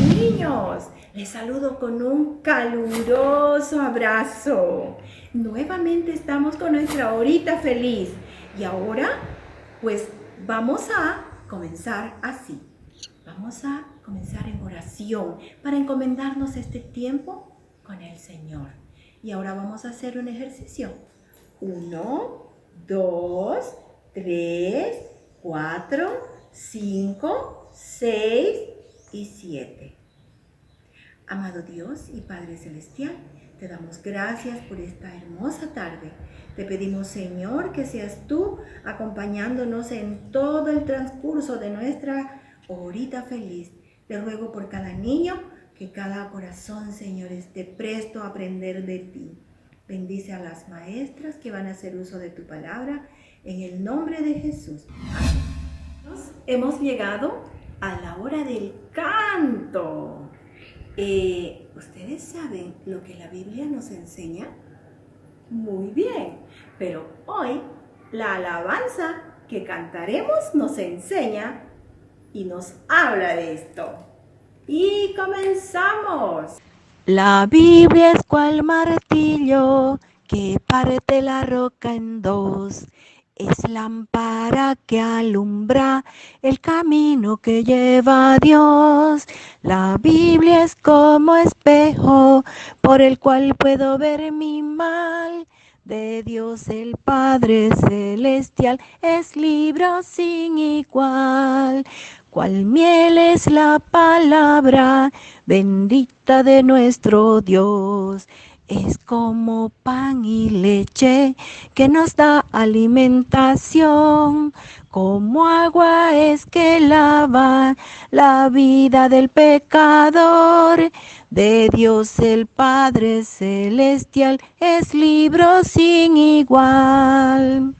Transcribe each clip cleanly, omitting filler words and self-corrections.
Niños, les saludo con un caluroso abrazo. Nuevamente estamos con nuestra horita feliz. Y ahora, pues vamos a comenzar así. Vamos a comenzar en oración para encomendarnos este tiempo con el Señor. Y ahora vamos a hacer un ejercicio. 1, 2, 3, 4, 5, 6 y 7. Amado Dios y Padre Celestial, te damos gracias por esta hermosa tarde. Te pedimos, Señor, que seas tú acompañándonos en todo el transcurso de nuestra horita feliz. Te ruego por cada niño, que cada corazón, Señor, esté presto a aprender de ti. Bendice a las maestras que van a hacer uso de tu palabra, en el nombre de Jesús. Amén. Hemos llegado a la hora del canto. ¿Ustedes saben lo que la Biblia nos enseña? Muy bien, pero hoy la alabanza que cantaremos nos enseña y nos habla de esto. Y comenzamos. La Biblia es cual martillo que parte la roca en dos. Es lámpara que alumbra el camino que lleva a Dios. La Biblia es como espejo por el cual puedo ver mi mal. De Dios el Padre Celestial es libro sin igual. Cual miel es la palabra bendita de nuestro Dios. Es como pan y leche que nos da alimentación, como agua es que lava la vida del pecador. De Dios el Padre Celestial es libro sin igual.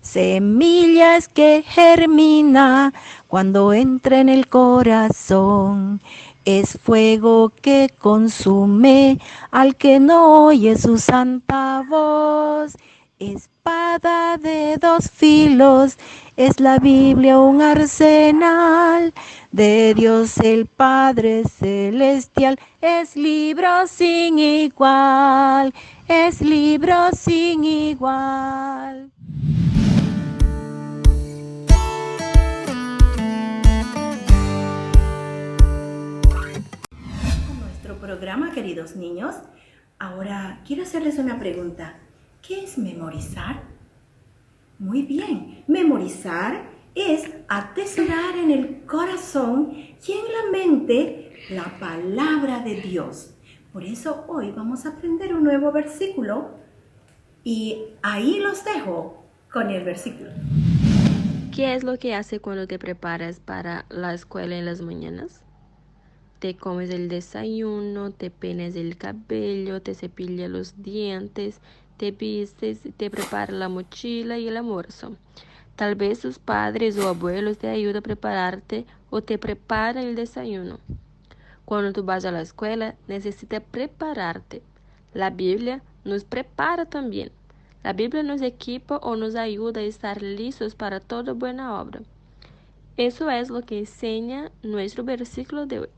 Semillas que germina cuando entra en el corazón. Es fuego que consume al que no oye su santa voz. Espada de dos filos, es la Biblia un arsenal. De Dios el Padre Celestial es libro sin igual. Es libro sin igual. Programa, queridos niños. Ahora quiero hacerles una pregunta. ¿Qué es memorizar? Muy bien, memorizar es atesorar en el corazón y en la mente la palabra de Dios. Por eso hoy vamos a aprender un nuevo versículo y ahí los dejo con el versículo. ¿Qué es lo que haces cuando te preparas para la escuela en las mañanas? Te comes el desayuno, te peinas el cabello, te cepillas los dientes, te vistes, te preparas la mochila y el almuerzo. Tal vez tus padres o abuelos te ayudan a prepararte o te preparan el desayuno. Cuando tú vas a la escuela, necesitas prepararte. La Biblia nos prepara también. La Biblia nos equipa o nos ayuda a estar listos para toda buena obra. Eso es lo que enseña nuestro versículo de hoy.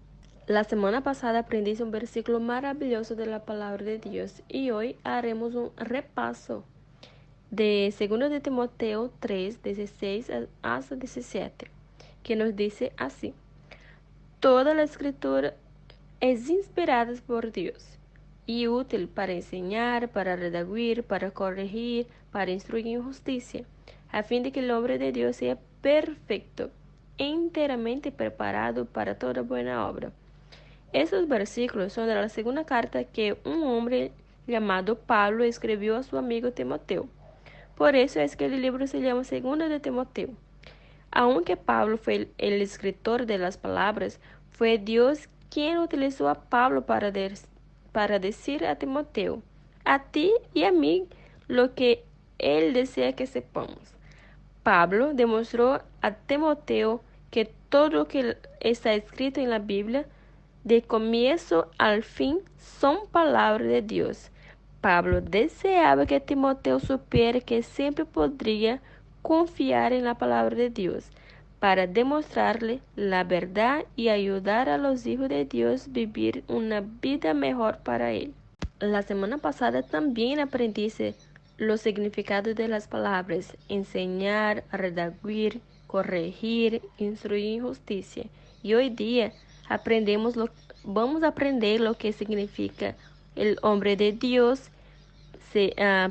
La semana pasada aprendiste un versículo maravilloso de la palabra de Dios y hoy haremos un repaso de 2 de Timoteo 3, 16 hasta 17, que nos dice así: toda la escritura es inspirada por Dios y útil para enseñar, para redarguir, para corregir, para instruir en justicia, a fin de que el hombre de Dios sea perfecto, enteramente preparado para toda buena obra. Estos versículos son de la segunda carta que un hombre llamado Pablo escribió a su amigo Timoteo. Por eso es que el libro se llama 2 de Timoteo. Aunque Pablo fue el escritor de las palabras, fue Dios quien utilizó a Pablo para decir a Timoteo, a ti y a mí, lo que él desea que sepamos. Pablo demostró a Timoteo que todo lo que está escrito en la Biblia, de comienzo al fin, son palabras de Dios. Pablo deseaba que Timoteo supiera que siempre podría confiar en la palabra de Dios para demostrarle la verdad y ayudar a los hijos de Dios a vivir una vida mejor para él. La semana pasada también aprendiste los significados de las palabras enseñar, redarguir, corregir, instruir en justicia. Y hoy día vamos a aprender lo que significa el hombre de Dios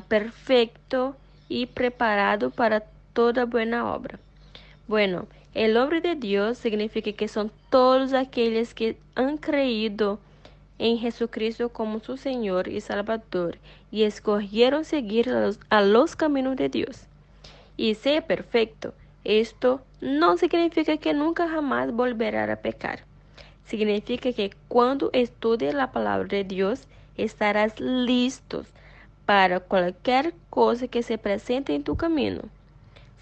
perfecto y preparado para toda buena obra. Bueno, el hombre de Dios significa que son todos aquellos que han creído en Jesucristo como su Señor y Salvador y escogieron seguir a los caminos de Dios. Y ser perfecto, esto no significa que nunca jamás volverá a pecar. Significa que cuando estudies la palabra de Dios, estarás listos para cualquier cosa que se presente en tu camino.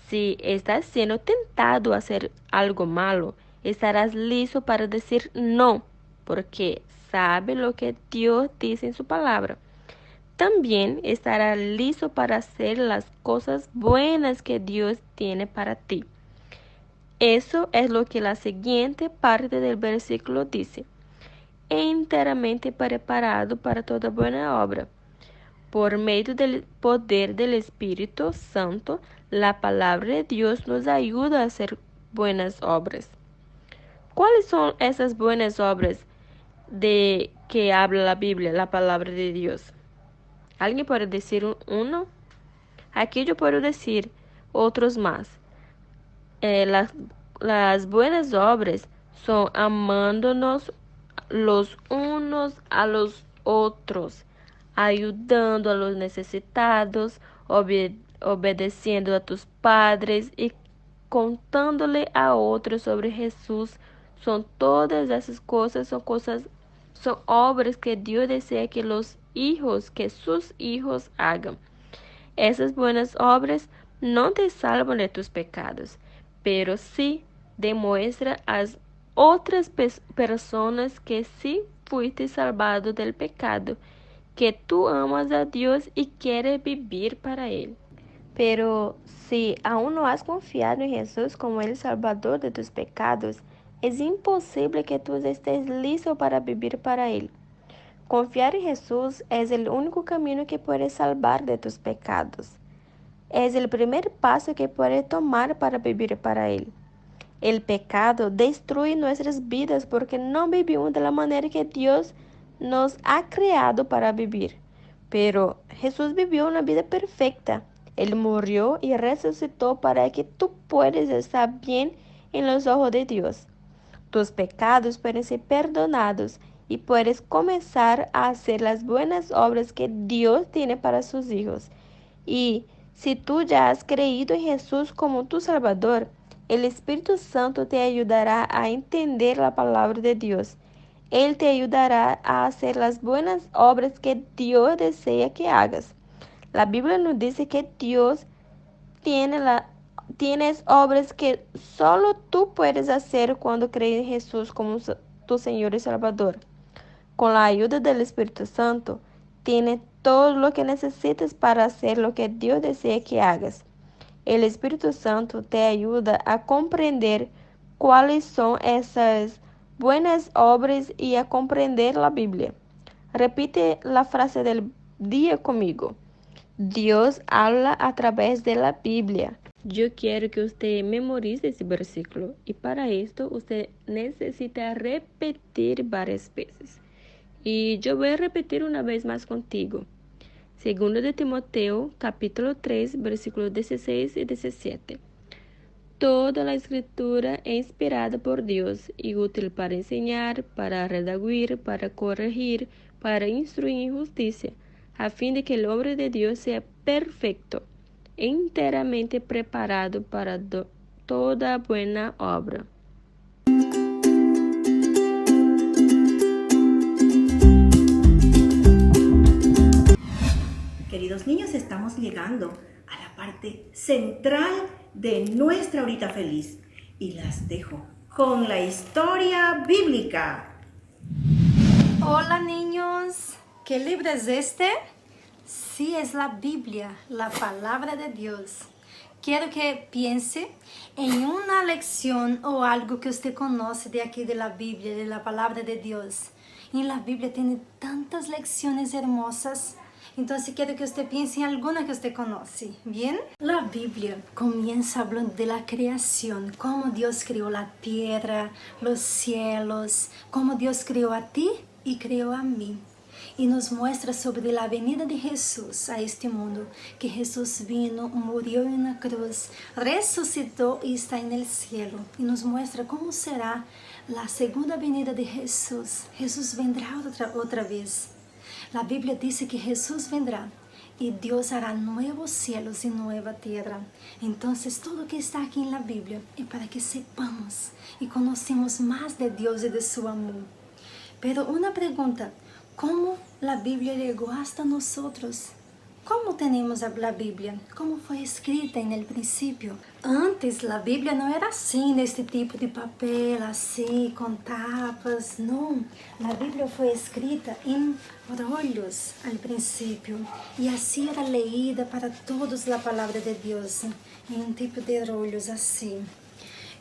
Si estás siendo tentado a hacer algo malo, estarás listo para decir no, porque sabe lo que Dios dice en su palabra. También estarás listo para hacer las cosas buenas que Dios tiene para ti. Eso es lo que la siguiente parte del versículo dice. Enteramente preparado para toda buena obra. Por medio del poder del Espíritu Santo, la palabra de Dios nos ayuda a hacer buenas obras. ¿Cuáles son esas buenas obras de que habla la Biblia, la palabra de Dios? ¿Alguien puede decir uno? Aquí yo puedo decir otros más. Las buenas obras son amándonos los unos a los otros, ayudando a los necesitados, obedeciendo a tus padres y contándole a otros sobre Jesús. Son todas esas cosas, son obras que Dios desea que sus hijos hagan. Esas buenas obras no te salvan de tus pecados, pero sí demuestran a otras personas que sí fuiste salvado del pecado, que tú amas a Dios y quieres vivir para Él. Pero si aún no has confiado en Jesús como el Salvador de tus pecados, es imposible que tú estés listo para vivir para Él. Confiar en Jesús es el único camino que puede salvar de tus pecados. Es el primer paso que puedes tomar para vivir para Él. El pecado destruye nuestras vidas porque no vivimos de la manera que Dios nos ha creado para vivir. Pero Jesús vivió una vida perfecta. Él murió y resucitó para que tú puedas estar bien en los ojos de Dios. Tus pecados pueden ser perdonados y puedes comenzar a hacer las buenas obras que Dios tiene para sus hijos. Y si tú ya has creído en Jesús como tu Salvador, el Espíritu Santo te ayudará a entender la palabra de Dios. Él te ayudará a hacer las buenas obras que Dios desea que hagas. La Biblia nos dice que Dios tienes obras que solo tú puedes hacer cuando crees en Jesús como tu Señor y Salvador. Con la ayuda del Espíritu Santo, tienes todo lo que necesitas para hacer lo que Dios desea que hagas. El Espíritu Santo te ayuda a comprender cuáles son esas buenas obras y a comprender la Biblia. Repite la frase del día conmigo. Dios habla a través de la Biblia. Yo quiero que usted memorice ese versículo y para esto usted necesita repetir varias veces. Y yo voy a repetir una vez más contigo. Segundo de Timoteo, capítulo 3, versículos 16 y 17. Toda la escritura es inspirada por Dios y útil para enseñar, para redarguir, para corregir, para instruir en justicia, a fin de que el hombre de Dios sea perfecto, enteramente preparado para toda buena obra. Queridos niños, estamos llegando a la parte central de nuestra horita feliz y las dejo con la historia bíblica. Hola niños, ¿qué libro es este? Sí, es la Biblia, la palabra de Dios. Quiero que piense en una lección o algo que usted conoce de aquí de la Biblia, de la palabra de Dios. Y la Biblia tiene tantas lecciones hermosas. Entonces quiero que usted piense en alguna que usted conoce, ¿bien? La Biblia comienza hablando de la creación, cómo Dios creó la tierra, los cielos, cómo Dios creó a ti y creó a mí. Y nos muestra sobre la venida de Jesús a este mundo, que Jesús vino, murió en una cruz, resucitó y está en el cielo. Y nos muestra cómo será la segunda venida de Jesús. Jesús vendrá otra vez. La Biblia dice que Jesús vendrá y Dios hará nuevos cielos y nueva tierra. Entonces todo que está aquí en la Biblia es para que sepamos y conocemos más de Dios y de su amor. Pero una pregunta, ¿cómo la Biblia llegó hasta nosotros? ¿Cómo tenemos la Biblia? ¿Cómo fue escrita en el principio? Antes la Biblia no era así, en este tipo de papel, así, con tapas, no. La Biblia fue escrita en rollos al principio y así era leída para todos la palabra de Dios, en un tipo de rollos así.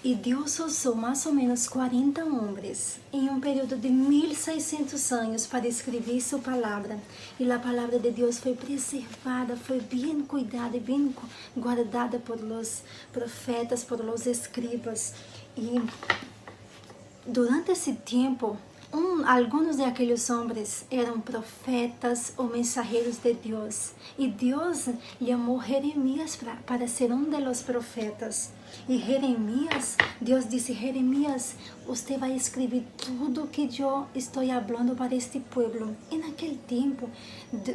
Y Dios usó más o menos 40 hombres en un periodo de 1600 años para escribir su palabra. Y la palabra de Dios fue preservada, fue bien cuidada y bien guardada por los profetas, por los escribas. Y durante ese tiempo, algunos de aquellos hombres eran profetas o mensajeros de Dios. Y Dios llamó Jeremías para ser uno de los profetas. Y Jeremías, Dios dice, Jeremías, usted va a escribir todo que yo estoy hablando para este pueblo. En aquel tiempo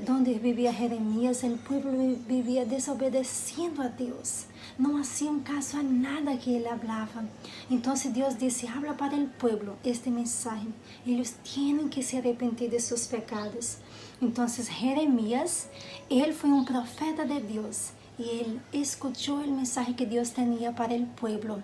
donde vivía Jeremías, el pueblo vivía desobedeciendo a Dios. No hacían caso a nada que él hablaba. Entonces Dios dice, habla para el pueblo este mensaje. Ellos tienen que se arrepentir de sus pecados. Entonces Jeremías, él fue un profeta de Dios. Y él escuchó el mensaje que Dios tenía para el pueblo.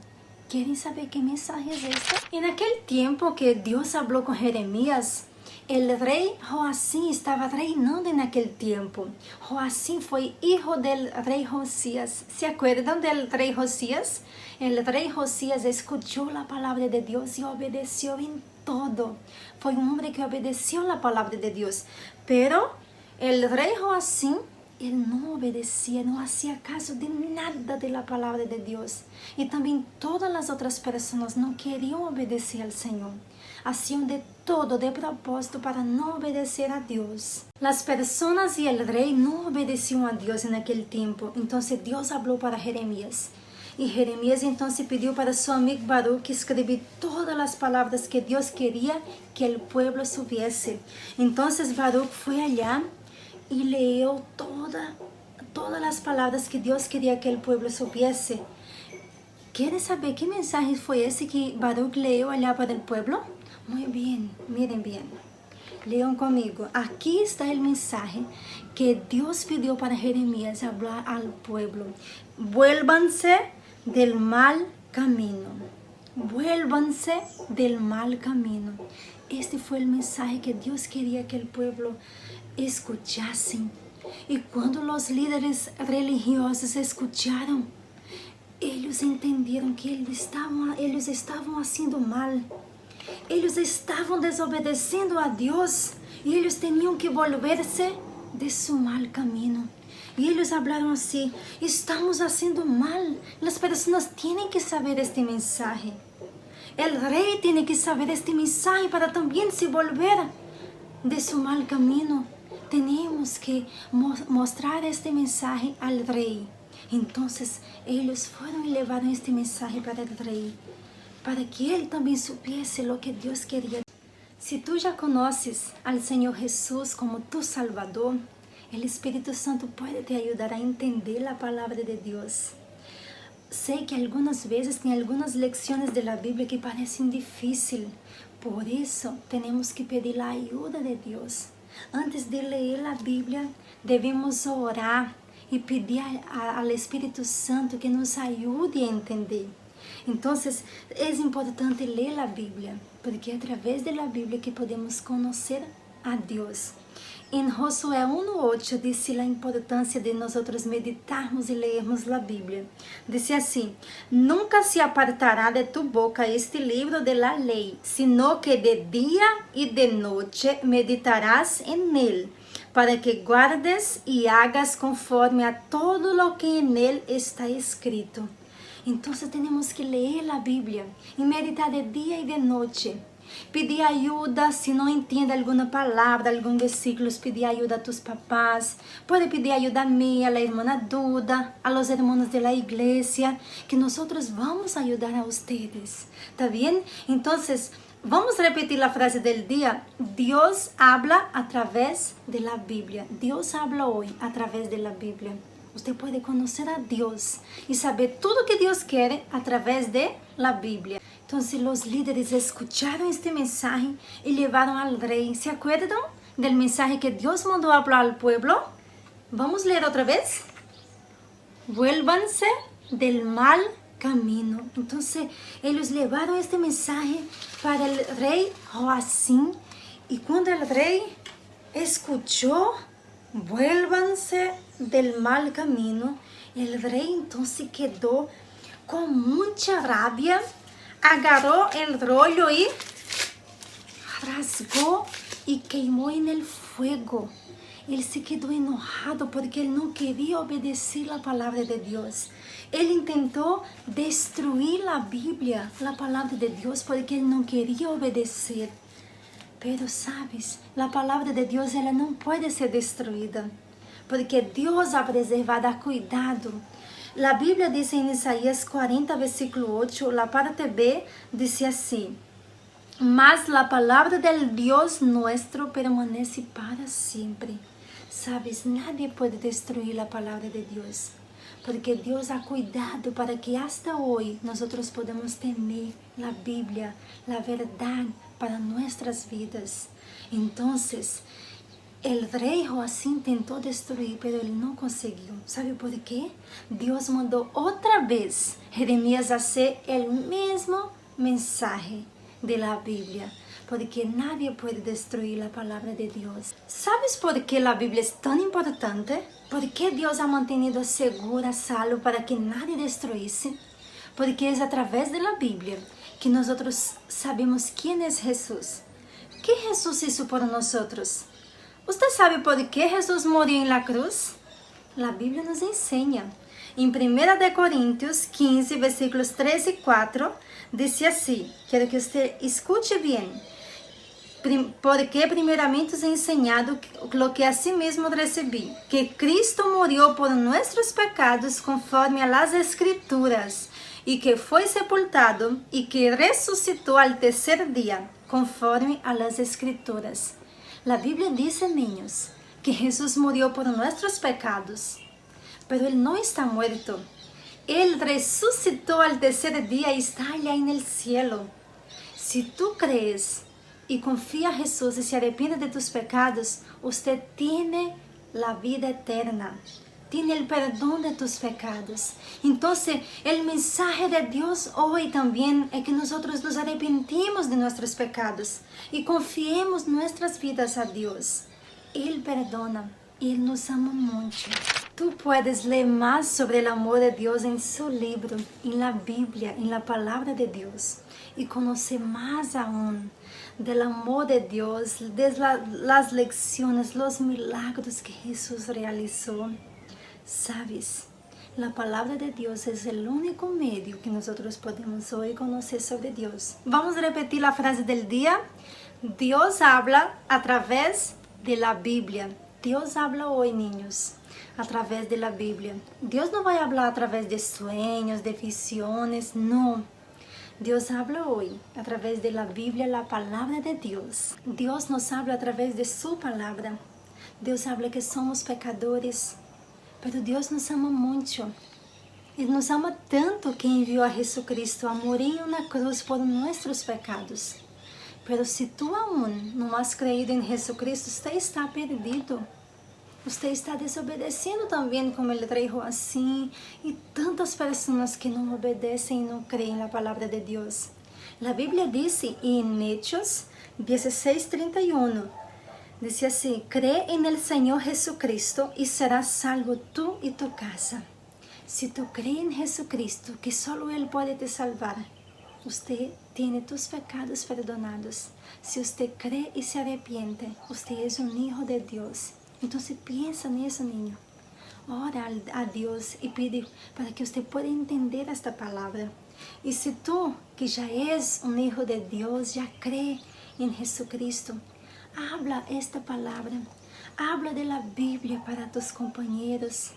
¿Quieren saber qué mensaje es este? En aquel tiempo que Dios habló con Jeremías, el rey Joacim estaba reinando en aquel tiempo. Joacim fue hijo del rey Josías. ¿Se acuerdan del rey Josías? El rey Josías escuchó la palabra de Dios y obedeció en todo. Fue un hombre que obedeció la palabra de Dios. Pero el rey Joacim, él no obedecía, no hacía caso de nada de la palabra de Dios. Y también todas las otras personas no querían obedecer al Señor. Hacían de todo de propósito para no obedecer a Dios. Las personas y el rey no obedecían a Dios en aquel tiempo. Entonces Dios habló para Jeremías. Y Jeremías entonces pidió para su amigo Baruch escribir todas las palabras que Dios quería que el pueblo supiese. Entonces Baruch fue allá y leyó todas las palabras que Dios quería que el pueblo supiese. ¿Quieren saber qué mensaje fue ese que Baruch leyó allá para el pueblo? Muy bien, miren bien. Lean conmigo. Aquí está el mensaje que Dios pidió para Jeremías hablar al pueblo. Vuélvanse del mal camino. Vuélvanse del mal camino. Este fue el mensaje que Dios quería que el pueblo escuchase. Y cuando los líderes religiosos escucharon, ellos entendieron que ellos estaban haciendo mal. Ellos estaban desobedeciendo a Dios y ellos tenían que volverse de su mal camino. Y ellos hablaron así, estamos haciendo mal. Las personas tienen que saber este mensaje. El rey tiene que saber este mensaje para también se volver de su mal camino. Tenemos que mostrar este mensaje al rey. Entonces ellos fueron y llevaron este mensaje para el rey, para que él también supiese lo que Dios quería. Si tú ya conoces al Señor Jesús como tu Salvador, el Espíritu Santo puede te ayudar a entender la palabra de Dios. Sé que algunas veces hay algunas lecciones de la Biblia que parecen difíciles. Por eso tenemos que pedir la ayuda de Dios. Antes de leer la Biblia, debemos orar y pedir al Espíritu Santo que nos ayude a entender. Entonces, es importante leer la Biblia, porque a través de la Biblia que podemos conocer a Dios. En Josué 1:8 dice la importancia de nosotros meditarmos y leermos la Biblia. Dice así: nunca se apartará de tu boca este libro de la ley, sino que de día y de noche meditarás en él, para que guardes y hagas conforme a todo lo que en él está escrito. Entonces tenemos que leer la Biblia y meditar de día y de noche. Pedir ayuda si no entiende alguna palabra, algún versículo, pedir ayuda a tus papás. Puede pedir ayuda a mí, a la hermana Duda, a los hermanos de la iglesia, que nosotros vamos a ayudar a ustedes. ¿Está bien? Entonces, vamos a repetir la frase del día. Dios habla a través de la Biblia. Dios habla hoy a través de la Biblia. Usted puede conocer a Dios y saber todo lo que Dios quiere a través de la Biblia. Entonces los líderes escucharon este mensaje y llevaron al rey. ¿Se acuerdan del mensaje que Dios mandó hablar al pueblo? Vamos a leer otra vez. Vuélvanse del mal camino. Entonces ellos llevaron este mensaje para el rey Joacim. Y cuando el rey escuchó, vuélvanse del mal camino, el rey entonces quedó con mucha rabia, agarró el rollo y rasgó y quemó en el fuego. Él se quedó enojado porque él no quería obedecer la palabra de Dios. Él intentó destruir la Biblia, la palabra de Dios, porque él no quería obedecer. Pero sabes, la palabra de Dios ela no puede ser destruida, porque Dios ha preservado, ha cuidado. La Biblia dice en Isaías 40, versículo 8, la parte B dice así: mas la palabra del Dios nuestro permanece para siempre. Sabes, nadie puede destruir la palabra de Dios, porque Dios ha cuidado para que hasta hoy nosotros podamos tener la Biblia, la verdad para nuestras vidas. Entonces, el rey Joacim intentó destruir, pero él no consiguió. ¿Sabe por qué? Dios mandó otra vez Jeremías hacer el mismo mensaje de la Biblia, porque nadie puede destruir la palabra de Dios. ¿Sabes por qué la Biblia es tan importante? ¿Por qué Dios ha mantenido segura, salvo, para que nadie destruyese? Porque es a través de la Biblia que nosotros sabemos quién es Jesús. ¿Qué Jesús hizo por nosotros? ¿Usted sabe por qué Jesús murió en la cruz? La Biblia nos enseña. En 1 de Corintios 15, versículos 3 y 4, dice así. Quiero que usted escuche bien. Porque primeramente os he enseñado lo que asimismo recibí, que Cristo murió por nuestros pecados conforme a las Escrituras, y que fue sepultado y que resucitó al tercer día, conforme a las Escrituras. La Biblia dice, niños, que Jesús murió por nuestros pecados, pero Él no está muerto. Él resucitó al tercer día y está allá en el cielo. Si tú crees y confía en Jesús y se arrepiente de tus pecados, usted tiene la vida eterna. Tiene el perdón de tus pecados. Entonces, el mensaje de Dios hoy también es que nosotros nos arrepentimos de nuestros pecados y confiemos nuestras vidas a Dios. Él perdona y Él nos ama mucho. Tú puedes leer más sobre el amor de Dios en su libro, en la Biblia, en la palabra de Dios, y conocer más aún del amor de Dios, de las lecciones, los milagros que Jesús realizó. Sabes, la palabra de Dios es el único medio que nosotros podemos hoy conocer sobre Dios. Vamos a repetir la frase del día. Dios habla a través de la Biblia. Dios habla hoy, niños, a través de la Biblia. Dios no va a hablar a través de sueños, de visiones, no. Dios habla hoy a través de la Biblia, la palabra de Dios. Dios nos habla a través de su palabra. Dios habla que somos pecadores, pero Dios nos ama mucho. Él nos ama tanto que envió a Jesucristo a morir en una cruz por nuestros pecados. Pero si tú aún no has creído en Jesucristo, usted está perdido. Usted está desobedeciendo también como el rey Joacim y tantas personas que no obedecen y no creen en la palabra de Dios. La Biblia dice en Hechos 16:31, dice así: cree en el Señor Jesucristo y serás salvo tú y tu casa. Si tú crees en Jesucristo, que solo Él puede te salvar, usted tiene tus pecados perdonados. Si usted cree y se arrepiente, usted es un hijo de Dios. Entonces piensa en eso, niño. Ora a Dios y pide para que usted pueda entender esta palabra. Y si tú, que ya es un hijo de Dios, ya cree en Jesucristo, habla esta palabra. Habla de la Biblia para tus compañeros,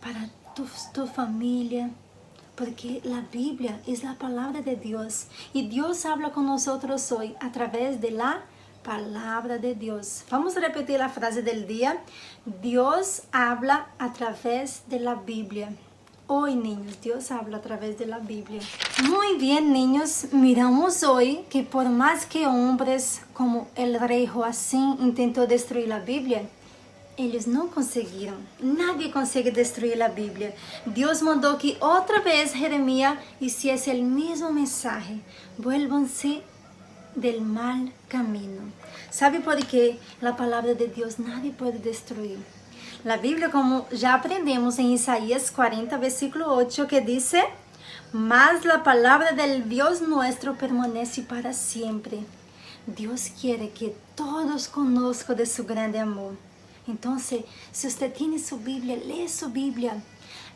para tu familia. Porque la Biblia es la palabra de Dios. Y Dios habla con nosotros hoy a través de la palabra de Dios. Vamos a repetir la frase del día. Dios habla a través de la Biblia. Hoy, niños, Dios habla a través de la Biblia. Muy bien, niños. Miramos hoy que por más que hombres como el rey Joacim intentó destruir la Biblia, ellos no consiguieron. Nadie consigue destruir la Biblia. Dios mandó que otra vez Jeremías hiciese el mismo mensaje. Vuélvanse del mal camino. ¿Sabe por qué la palabra de Dios nadie puede destruir? La Biblia, como ya aprendemos en Isaías 40, versículo 8, que dice: mas la palabra del Dios nuestro permanece para siempre. Dios quiere que todos conozcan de su grande amor. Entonces, si usted tiene su Biblia, lee su Biblia.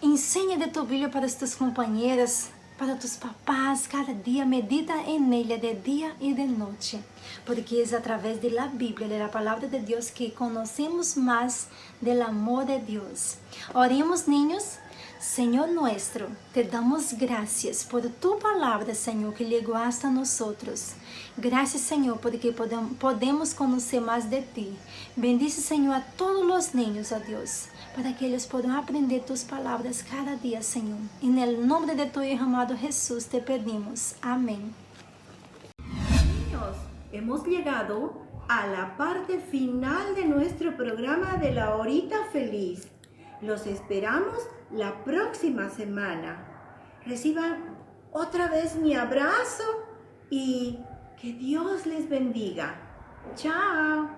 Enseña de tu Biblia para tus compañeros, para tus papás. Cada día medita en ella de día y de noche. Porque es a través de la Biblia, de la palabra de Dios, que conocemos más del amor de Dios. Oremos, niños. Señor nuestro, te damos gracias por tu palabra, Señor, que llegó hasta nosotros. Gracias, Señor, porque podemos conocer más de ti. Bendice, Señor, a todos los niños, a Dios, para que ellos puedan aprender tus palabras cada día, Señor. En el nombre de tu Hijo amado Jesús te pedimos. Amén. Niños, hemos llegado a la parte final de nuestro programa de la Horita Feliz. Los esperamos la próxima semana. Reciban otra vez mi abrazo y que Dios les bendiga. Chao.